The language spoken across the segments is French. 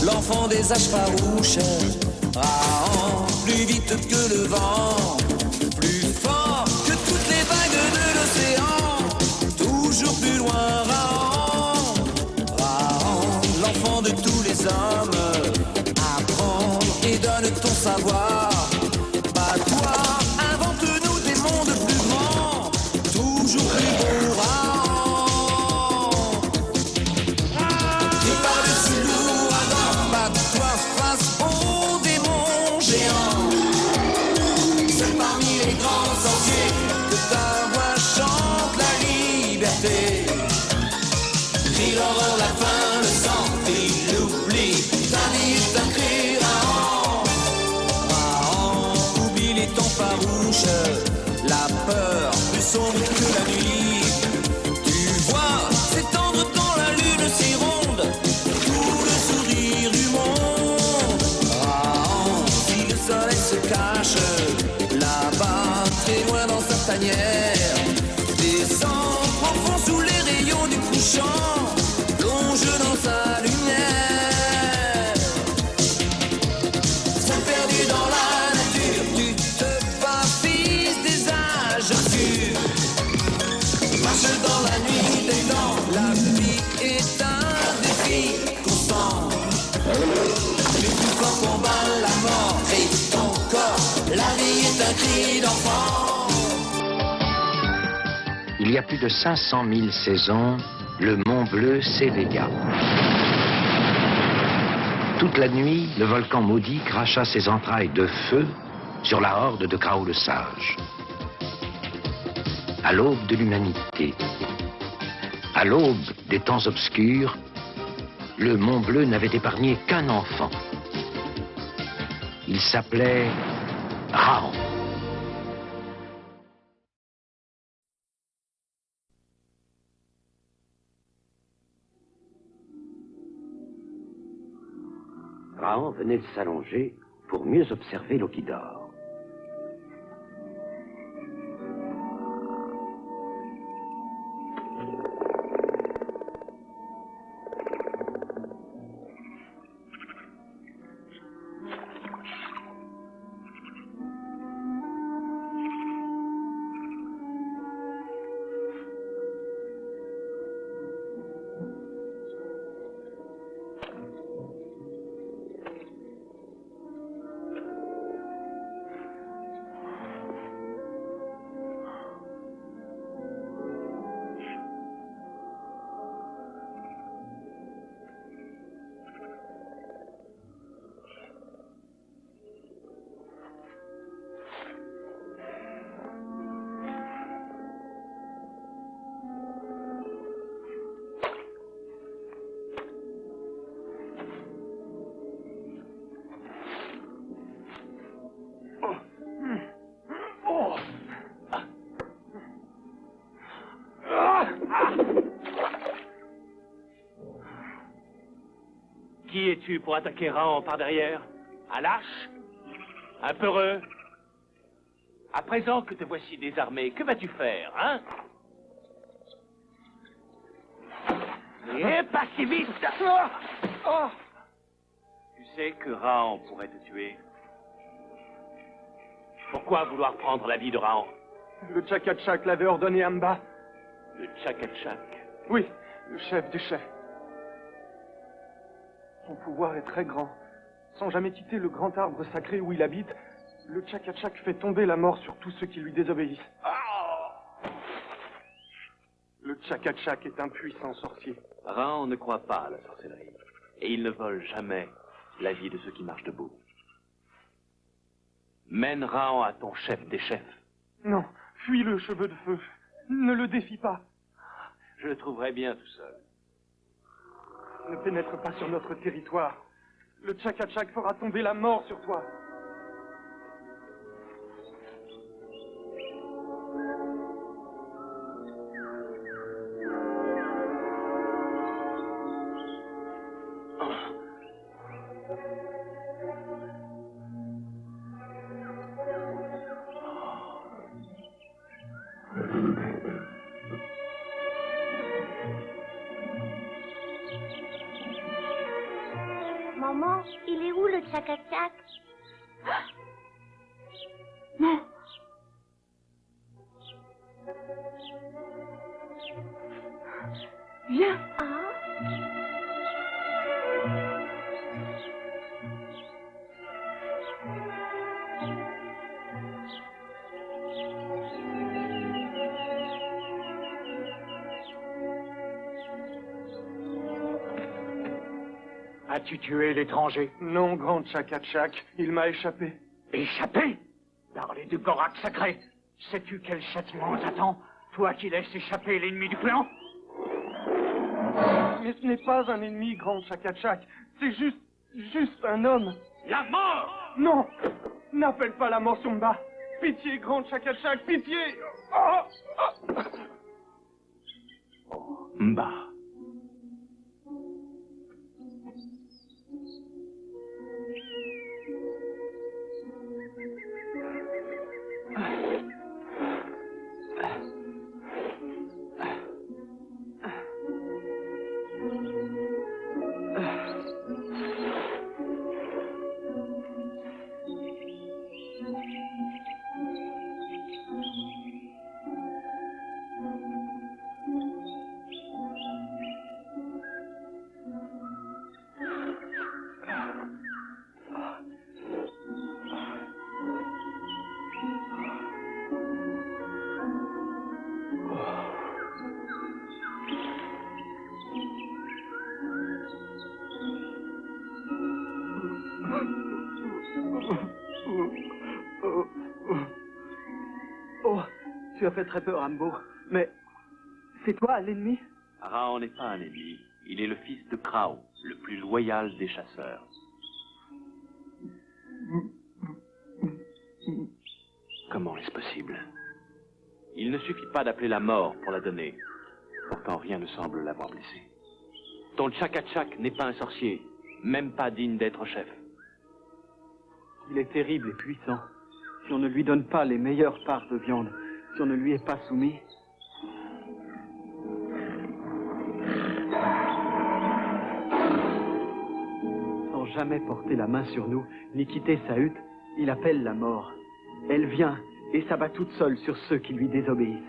L'enfant des âges farouches, Rahan, plus vite que le vent, plus fort que toutes les vagues de l'océan, toujours plus loin, Rahan, Rahan, l'enfant de tous les hommes, apprends et donne ton savoir, bats-toi, invente-nous des mondes plus grands, toujours plus beaux, Rahan. Crie l'horreur, la faim, le sang et l'oubli. Ta vie est un cri, Rahan. Rahan, oublie les temps farouches, la peur plus sombre que la nuit. Tu vois s'étendre dans la lune si ronde tout le sourire du monde. Rahan, si le soleil se cache là-bas, très loin dans sa tanière, descend profond sous les rayons du couchant, plonge dans sa lumière. Seul perdu dans la nature, tu te bats, fils des âges obscurs. Marche dans la nuit des temps, la vie est un défi constant. Le plus fort combat la mort et ton corps, la vie est un cri d'enfant. Il y a plus de 500 000 saisons, le Mont Bleu s'éveilla. Toute la nuit, le volcan maudit cracha ses entrailles de feu sur la horde de Krao le Sage. À l'aube de l'humanité, à l'aube des temps obscurs, le Mont Bleu n'avait épargné qu'un enfant. Il s'appelait Rahan. Rahan venait de s'allonger pour mieux observer l'eau qui dort. Qui es-tu pour attaquer Rahan par derrière? Un lâche? Un peureux? À présent que te voici désarmé, que vas-tu faire, hein? Et pas si vite! Tu sais que Rahan pourrait te tuer. Pourquoi vouloir prendre la vie de Rahan? Le Chakachak l'avait ordonné Amba. Le Chakachak? Oui, le chef des chefs. Son pouvoir est très grand. Sans jamais quitter le grand arbre sacré où il habite, le Chakachak fait tomber la mort sur tous ceux qui lui désobéissent. Le Chakachak est un puissant sorcier. Rahan ne croit pas à la sorcellerie. Et il ne vole jamais la vie de ceux qui marchent debout. Mène Rahan à ton chef des chefs. Non, fuis-le, cheveu de feu. Ne le défie pas. Je le trouverai bien tout seul. Ne pénètre pas sur notre territoire. Le Chakachak fera tomber la mort sur toi. Maman, il est où le tchak-tchak? Non. Viens. As-tu tué l'étranger? Non, grand Tchak-Tchak, il m'a échappé. Échappé? Parler du Gorak sacré. Sais-tu quel châtiment t'attend? Toi qui laisses échapper l'ennemi du clan? Mais ce n'est pas un ennemi, grand Tchak-Tchak. C'est juste un homme. La mort! Non! N'appelle pas la mort, Sumba. Pitié, grand Tchak-Tchak, pitié! Mba. Oh, tu as fait très peur, Ambo. Mais c'est toi l'ennemi? Raon n'est pas un ennemi. Il est le fils de Krao, le plus loyal des chasseurs. Comment est-ce possible? Il ne suffit pas d'appeler la mort pour la donner. Pourtant, rien ne semble l'avoir blessé. Ton Tchak-Tchak n'est pas un sorcier, même pas digne d'être chef. Il est terrible et puissant. Si on ne lui donne pas les meilleures parts de viande, si on ne lui est pas soumis... Sans jamais porter la main sur nous, ni quitter sa hutte, il appelle la mort. Elle vient et s'abat toute seule sur ceux qui lui désobéissent.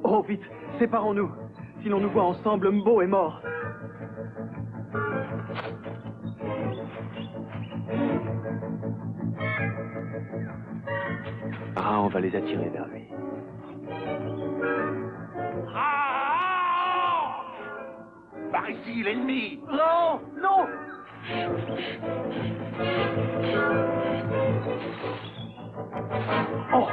Oh, vite, séparons-nous. Si l'on nous voit ensemble, Mbo est mort. Raon va les attirer vers lui. Par ici, l'ennemi! Non! Non! Oh!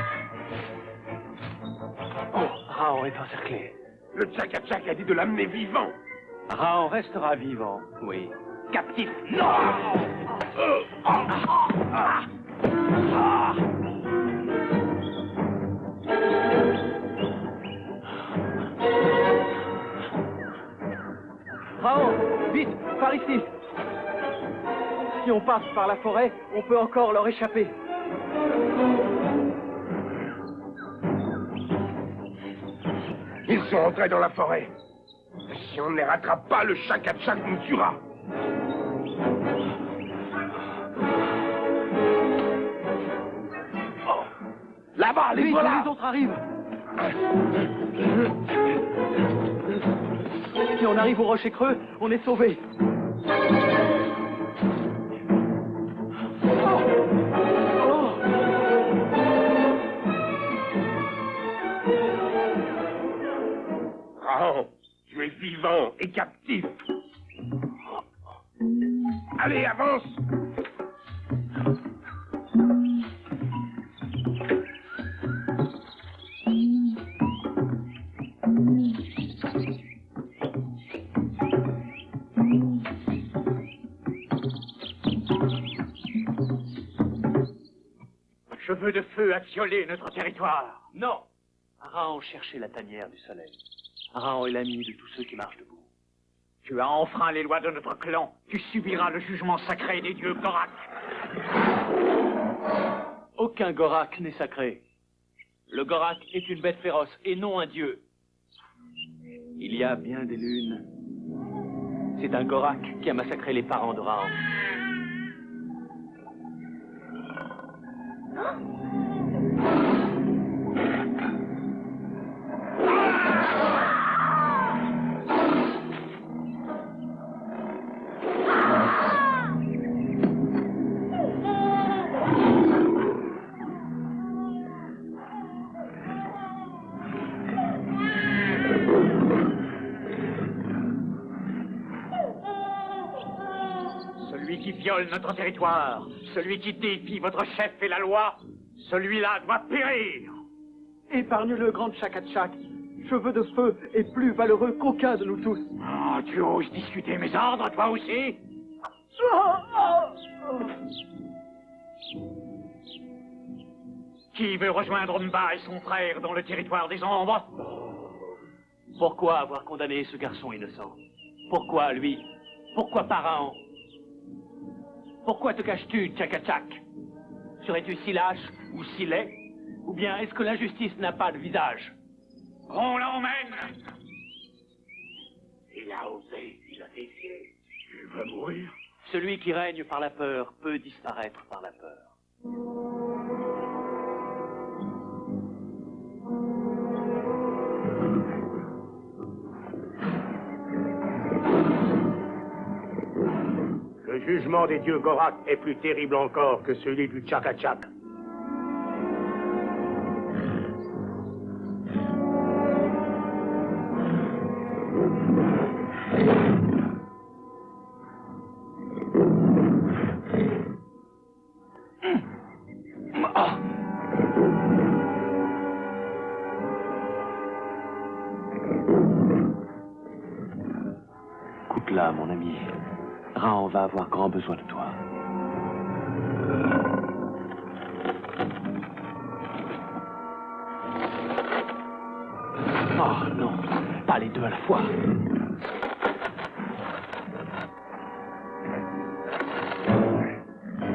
Oh, Raon est encerclé. Le Tchak-Tchak a dit de l'amener vivant. Raon restera vivant, oui. Captif, non! Raon, vite, par ici. Si on passe par la forêt, on peut encore leur échapper. Ils sont entrés dans la forêt. Si on ne les rattrape pas, le Tchak-Tchak nous tuera. Oh, là-bas, les Vite, voilà. les autres arrivent. Si on arrive au rocher creux, on est sauvés. Raon, tu es vivant et captif. Allez, avance. Cheveux de feu actiolez notre territoire. Non. Raon cherchait la tanière du soleil. Raon est l'ami de tous ceux qui marchent debout. Tu as enfreint les lois de notre clan. Tu subiras le jugement sacré des dieux Gorak. Aucun Gorak n'est sacré. Le Gorak est une bête féroce et non un dieu. Il y a bien des lunes C'est un Gorak qui a massacré les parents de Rahan. Celui qui viole notre territoire, celui qui défie votre chef et la loi, celui-là doit périr. Épargne-le, grande Chakachak. Cheveux de feu est plus valeureux qu'aucun de nous tous. Oh, tu oses discuter mes ordres, toi aussi? Qui veut rejoindre Mba et son frère dans le territoire des ombres? Pourquoi avoir condamné ce garçon innocent? Pourquoi lui? Pourquoi Pharaon? Pourquoi te caches-tu, Chakachak? Serais-tu si lâche ou si laid? Ou bien est-ce que l'injustice n'a pas de visage? On l'emmène. Il a osé, il a défié. Il va mourir. Celui qui règne par la peur peut disparaître par la peur. Le jugement des dieux Gorak est plus terrible encore que celui du Chakachak. Écoute là, mon ami. Rahan va avoir grand besoin de toi. Oh non, pas les deux à la fois.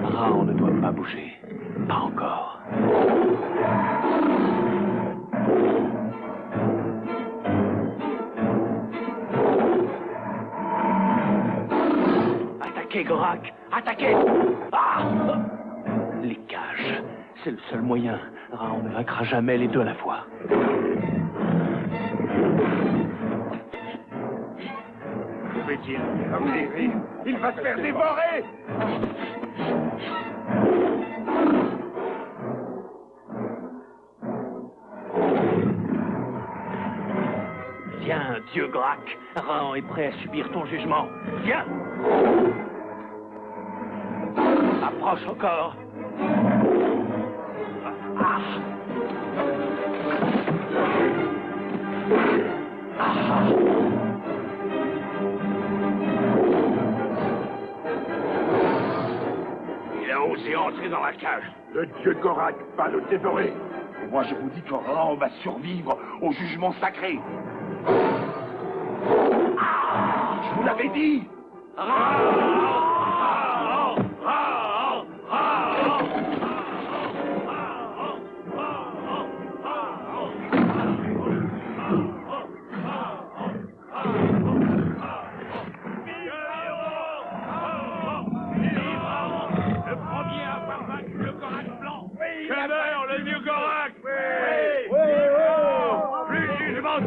Rahan ne doit pas bouger. Pas encore. Attaquez, Gorak! Attaquez! Ah! Les cages, c'est le seul moyen. Rahan ne vaincra jamais les deux à la fois. Où est-il? Il va se faire dévorer! Viens, Dieu Gorak. Rahan est prêt à subir ton jugement. Viens! Approche encore. Ah. Ah. Il a osé entrer dans la cage. Le dieu Gorak va le dévorer. Et moi, je vous dis que Rahan va survivre au jugement sacré. Ah, je vous l'avais dit.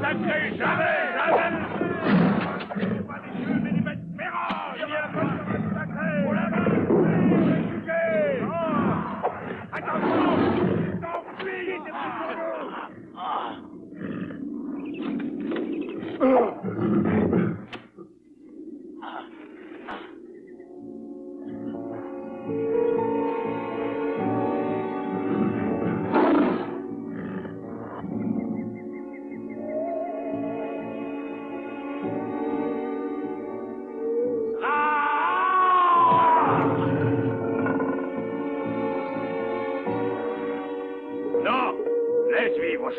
Sacré, jamais, jamais. Pas des dieux, mais des bêtes féroces. Il y a la police sacrée. Pour la main. Attention, s'enfuit, c'est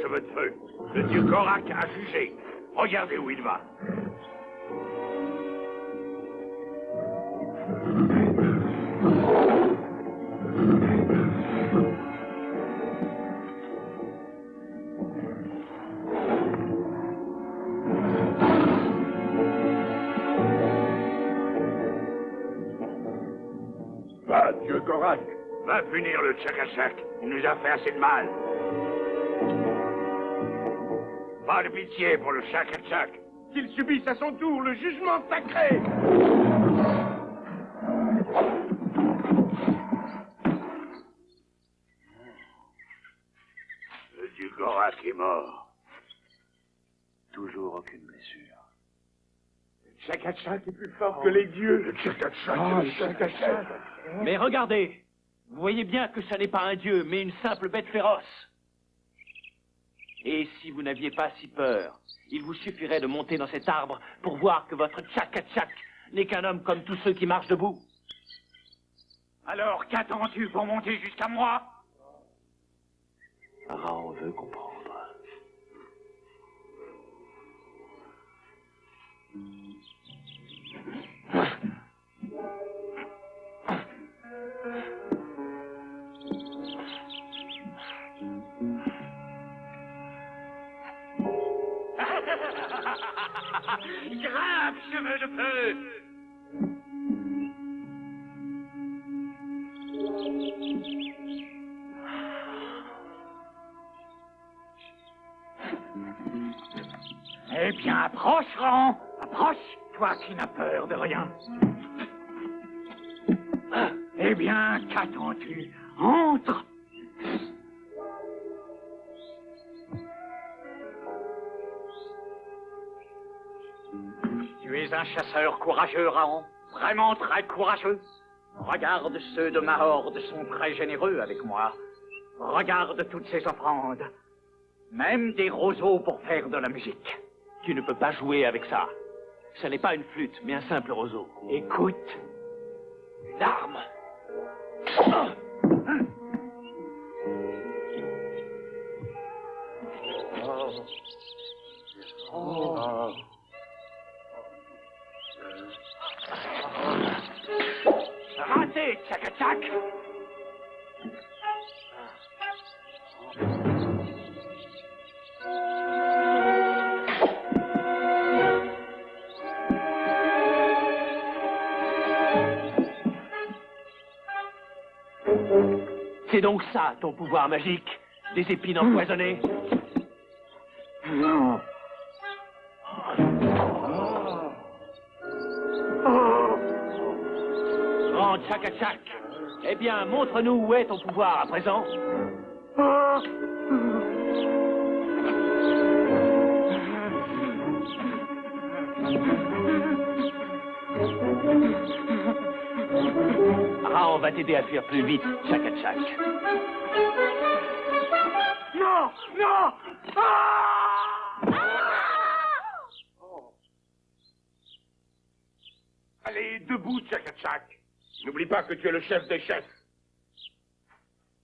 cheveux de feu. Le dieu Gorak a jugé. Regardez où il va. Va, dieu Gorak. Va punir le Tchakatchak. Il nous a fait assez de mal. Pas de pitié pour le Tchakatchak. Qu'il subisse à son tour le jugement sacré. Le dieu Gorak est mort. Toujours aucune blessure. Le Tchakatchak est plus fort que les dieux. Le Tchakatchak, le Tchakatchak. Mais regardez, vous voyez bien que ce n'est pas un dieu, mais une simple bête féroce. Et si vous n'aviez pas si peur, il vous suffirait de monter dans cet arbre pour voir que votre Tchakatchak n'est qu'un homme comme tous ceux qui marchent debout. Alors, qu'attends-tu pour monter jusqu'à moi? Raon veut comprendre. Grimpe, cheveux de feu! Eh bien, approche, Raon! Approche, toi qui n'as peur de rien. Eh bien, qu'attends-tu? Entre! Tu es un chasseur courageux, Raon. Vraiment très courageux. Regarde, ceux de ma horde sont très généreux avec moi. Regarde toutes ces offrandes. Même des roseaux pour faire de la musique. Tu ne peux pas jouer avec ça. Ce n'est pas une flûte, mais un simple roseau. Écoute. Une arme. Raté, Tchakatchak! C'est donc ça, ton pouvoir magique? Des épines empoisonnées? Non. Grand Tchakatchak, eh bien, montre-nous où est ton pouvoir à présent. Raon va t'aider à fuir plus vite, Tchakatchak. Non! Non! Allez, debout, Tchakatchak. N'oublie pas que tu es le chef des chefs.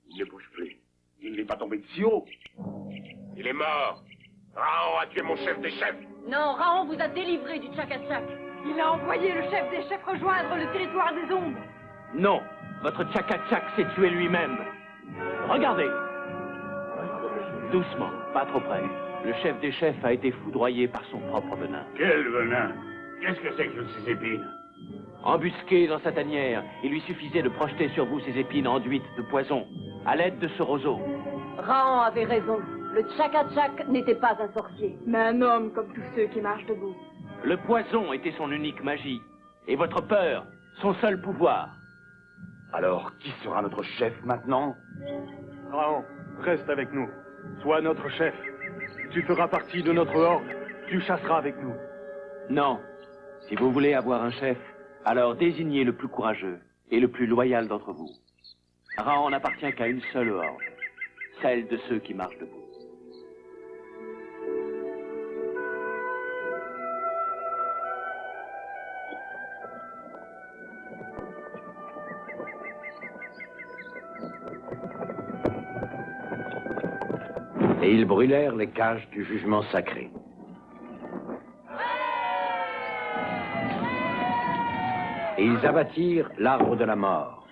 Il ne bouge plus. Il n'est pas tombé de si haut. Il est mort. Raon a tué mon chef des chefs. Non, Raon vous a délivré du Tchakatchak. Il a envoyé le chef des chefs rejoindre le territoire des ombres. Non, votre Tchakatchak s'est tué lui-même. Regardez. Doucement, pas trop près. Le chef des chefs a été foudroyé par son propre venin. Quel venin? Qu'est-ce que c'est que ces épines? Embusqué dans sa tanière, il lui suffisait de projeter sur vous ces épines enduites de poison, à l'aide de ce roseau. Raon avait raison. Le Tchakatchak n'était pas un sorcier, mais un homme comme tous ceux qui marchent debout. Le poison était son unique magie, et votre peur, son seul pouvoir. Alors, qui sera notre chef maintenant? Raon, reste avec nous. Sois notre chef. Tu feras partie de notre horde. Tu chasseras avec nous. Non. Si vous voulez avoir un chef, alors désignez le plus courageux et le plus loyal d'entre vous. Raon n'appartient qu'à une seule horde, celle de ceux qui marchent debout. Et ils brûlèrent les cages du jugement sacré. Et ils abattirent l'arbre de la mort.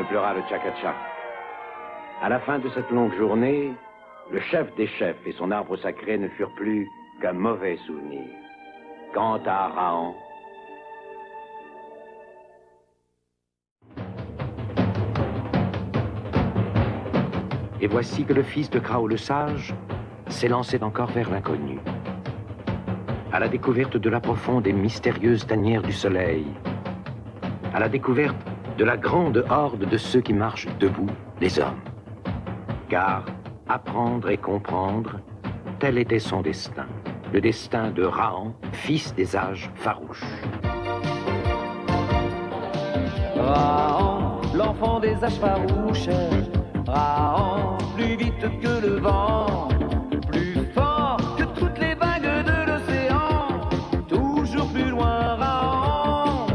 pleura le Tchaka-Tchak. À la fin de cette longue journée, le chef des chefs et son arbre sacré ne furent plus qu'un mauvais souvenir. Quant à Rahan, et voici que le fils de Krao le Sage s'élançait encore vers l'inconnu, à la découverte de la profonde et mystérieuse tanière du soleil, à la découverte de la grande horde de ceux qui marchent debout, les hommes. Car apprendre et comprendre, tel était son destin, le destin de Rahan, fils des âges farouches. Rahan, l'enfant des âges farouches, Rahan, plus vite que le vent, plus fort que toutes les vagues de l'océan, toujours plus loin Rahan,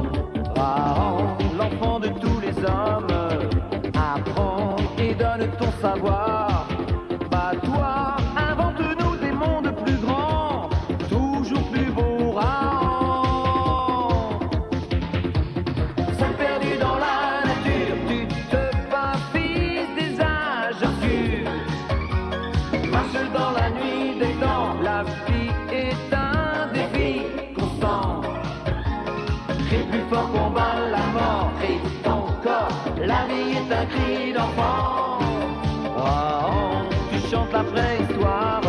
Rahan, l'enfant de tous les hommes, apprends et donne ton savoir, bats-toi, invente-nous des mondes plus grands, toujours plus beaux Rahan. Seul perdu dans la nature, tu te bats, fils des âges obscurs, marche dans la nuit des temps, la vie est un défi constant, crie plus fort, combat la mort et ton corps, la vie est un cri d'enfant. Rahan, tu chantes la préhistoire,